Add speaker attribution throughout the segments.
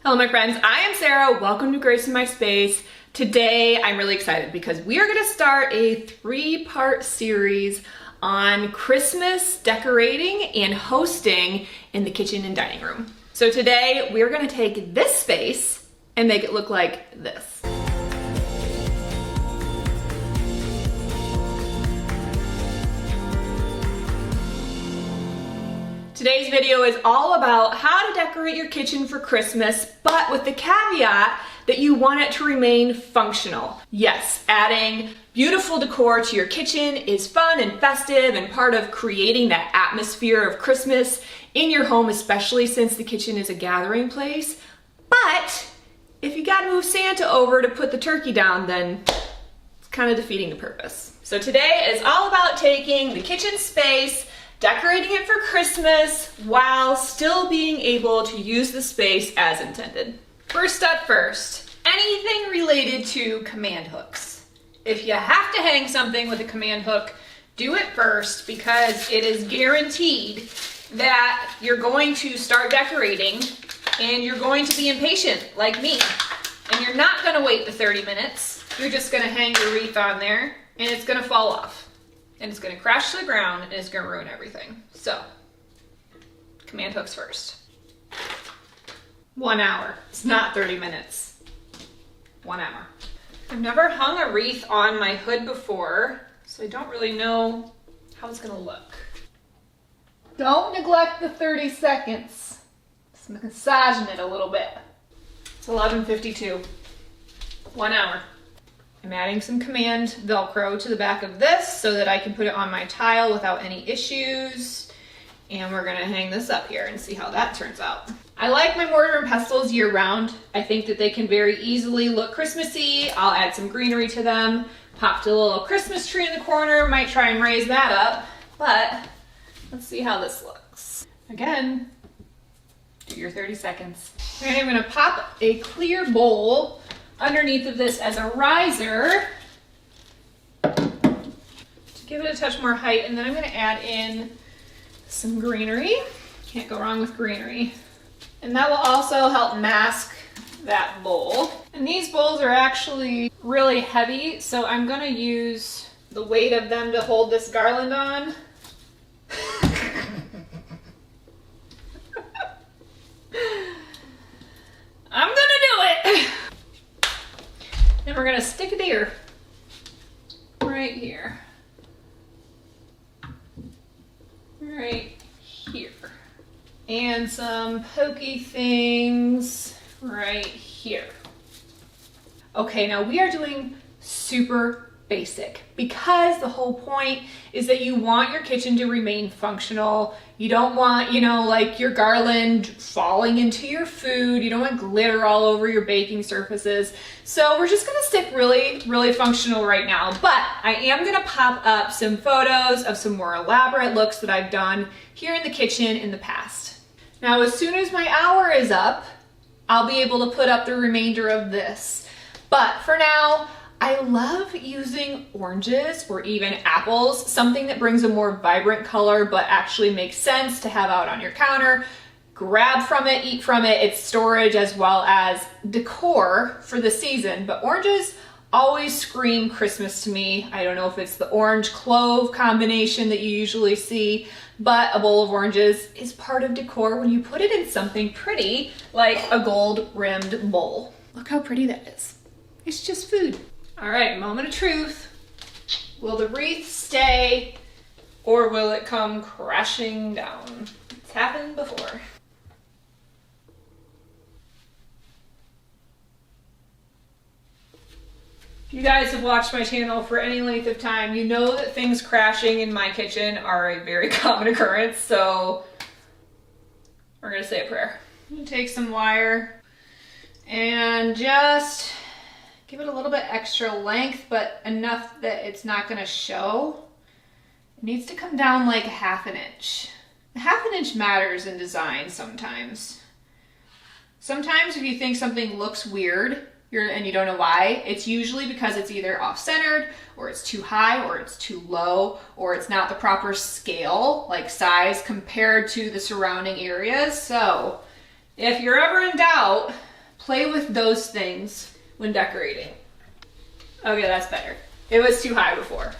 Speaker 1: Hello my friends, I am Sarah. Welcome to Grace in My Space. Today I'm really excited because we are going to start a 3-part series on Christmas decorating and hosting in the kitchen and dining room. So today we're going to take this space and make it look like this. Today's video is all about how to decorate your kitchen for Christmas, but with the caveat that you want it to remain functional. Yes, adding beautiful decor to your kitchen is fun and festive and part of creating that atmosphere of Christmas in your home, especially since the kitchen is a gathering place. But if you gotta move Santa over to put the turkey down, then it's kind of defeating the purpose. So today is all about taking the kitchen space, decorating it for Christmas while still being able to use the space as intended. First up first, anything related to command hooks. If you have to hang something with a command hook, do it first because it is guaranteed that you're going to start decorating and you're going to be impatient like me. And you're not gonna wait the 30 minutes. You're just gonna hang your wreath on there and it's gonna fall off. And it's gonna crash to the ground and it's gonna ruin everything. So, command hooks first. 1 hour, it's not 30 minutes. 1 hour. I've never hung a wreath on my hood before, so I don't really know how it's gonna look. Don't neglect the 30 seconds. Just massaging it a little bit. It's 11:52, 1 hour. I'm adding some command Velcro to the back of this so that I can put it on my tile without any issues. And we're gonna hang this up here and see how that turns out. I like my mortar and pestles year round. I think that they can very easily look Christmassy. I'll add some greenery to them. Popped a little Christmas tree in the corner, might try and raise that up, but let's see how this looks. Again, do your 30 seconds. And I'm gonna pop a clear bowl underneath of this as a riser to give it a touch more height, and then I'm going to add in some greenery. Can't go wrong with greenery. And that will also help mask that bowl. And these bowls are actually really heavy, so I'm going to use the weight of them to hold this garland on. I'm gonna do it! And we're gonna stick it here, right here, right here, and some pokey things right here. Okay, now we are doing super basic because the whole point is that you want your kitchen to remain functional. You don't want, like your garland falling into your food. You don't want glitter all over your baking surfaces. So we're just gonna stick really functional right now. But I am gonna pop up some photos of some more elaborate looks that I've done here in the kitchen in the past. Now, as soon as my hour is up, I'll be able to put up the remainder of this. But for now, I love using oranges or even apples, something that brings a more vibrant color but actually makes sense to have out on your counter. Grab from it, eat from it. It's storage as well as decor for the season, but oranges always scream Christmas to me. I don't know if it's the orange clove combination that you usually see, but a bowl of oranges is part of decor when you put it in something pretty like a gold rimmed bowl. Look how pretty that is. It's just food. All right, moment of truth. Will the wreath stay or will it come crashing down? It's happened before. If you guys have watched my channel for any length of time, you know that things crashing in my kitchen are a very common occurrence, so we're gonna say a prayer. I'm gonna take some wire and just give it a little bit extra length, but enough that it's not gonna show. It needs to come down like 1/2 inch. 1/2 inch matters in design sometimes. Sometimes if you think something looks weird and you don't know why, it's usually because it's either off-centered, or it's too high, or it's too low, or it's not the proper scale, like size, compared to the surrounding areas. So if you're ever in doubt, play with those things when decorating. Okay, that's better. It was too high before.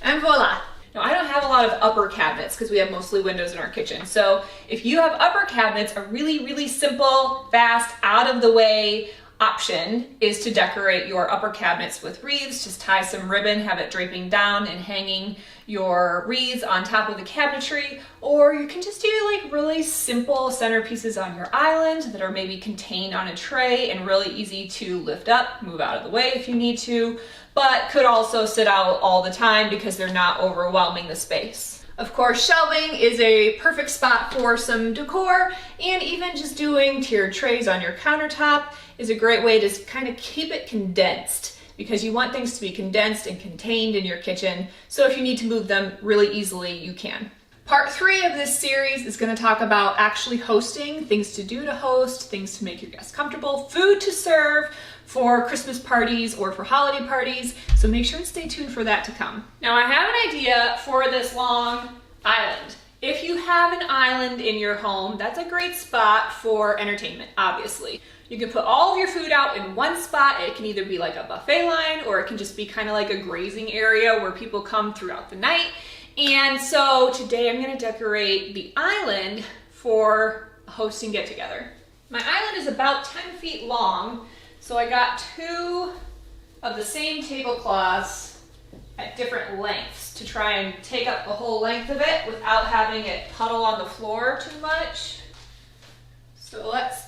Speaker 1: And voila. Now, I don't have a lot of upper cabinets because we have mostly windows in our kitchen. So if you have upper cabinets, a really, really simple, fast, out of the way option is to decorate your upper cabinets with wreaths. Just tie some ribbon, have it draping down and hanging your wreaths on top of the cabinetry. Or you can just do like really simple centerpieces on your island that are maybe contained on a tray and really easy to lift up, move out of the way if you need to, but could also sit out all the time because they're not overwhelming the space. Of course, shelving is a perfect spot for some decor, and even just doing tiered trays on your countertop is a great way to kind of keep it condensed, because you want things to be condensed and contained in your kitchen, so if you need to move them really easily, you can. Part 3 of this series is going to talk about actually hosting, things to do to host, things to make your guests comfortable, food to serve for Christmas parties or for holiday parties, so make sure and stay tuned for that to come. Now, I have an idea for this long island. If you have an island in your home, that's a great spot for entertainment, obviously. You can put all of your food out in one spot. It can either be like a buffet line, or it can just be kind of like a grazing area where people come throughout the night. And so today I'm going to decorate the island for a hosting get-together. My island is about 10 feet long, so I got 2 of the same tablecloths at different lengths to try and take up the whole length of it without having it puddle on the floor too much. So let's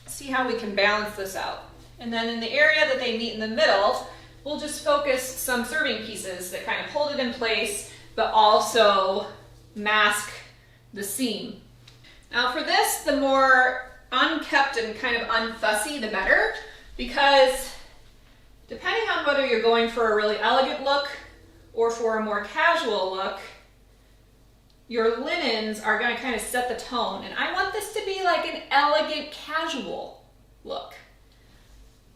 Speaker 1: see how we can balance this out. And then in the area that they meet in the middle, we'll just focus some serving pieces that kind of hold it in place, but also mask the seam. Now for this, the more unkept and kind of unfussy, the better, because depending on whether you're going for a really elegant look or for a more casual look, your linens are going to kind of set the tone. And I want this to be like an elegant, casual look.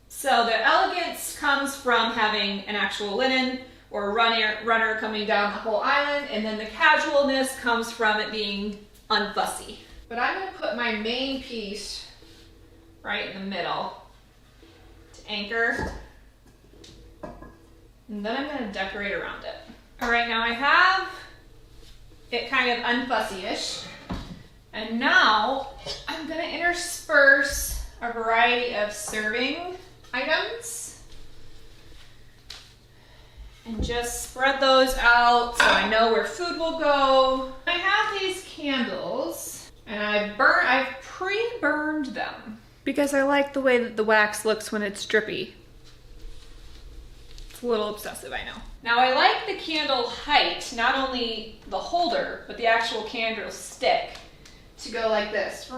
Speaker 1: So the elegance comes from having an actual linen or a runner coming down the whole island, and then the casualness comes from it being unfussy. But I'm going to put my main piece right in the middle to anchor, and then I'm going to decorate around it. All right, now I have it kind of unfussy-ish, and now I'm going to intersperse a variety of serving items and just spread those out so I know where food will go. I have these candles, and I've pre-burned them because I like the way that the wax looks when it's drippy. It's a little obsessive, I know. Now I like the candle height, not only the holder, but the actual candle stick, to go like this.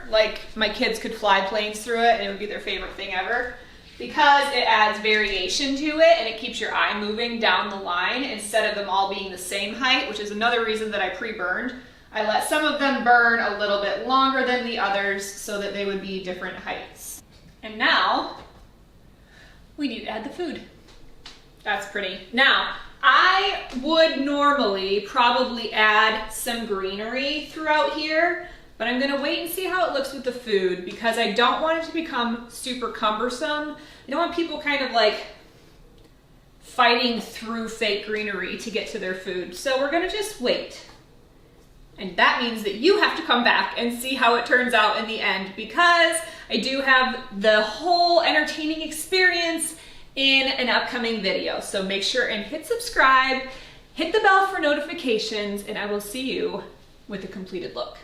Speaker 1: Like my kids could fly planes through it and it would be their favorite thing ever, because it adds variation to it and it keeps your eye moving down the line instead of them all being the same height, which is another reason that I pre-burned. I let some of them burn a little bit longer than the others so that they would be different heights. And now we need to add the food. That's pretty. Now, I would normally probably add some greenery throughout here, but I'm gonna wait and see how it looks with the food because I don't want it to become super cumbersome. I don't want people kind of like fighting through fake greenery to get to their food. So we're gonna just wait. And that means that you have to come back and see how it turns out in the end, because I do have the whole entertaining experience in an upcoming video. So make sure and hit subscribe, hit the bell for notifications, and I will see you with a completed look.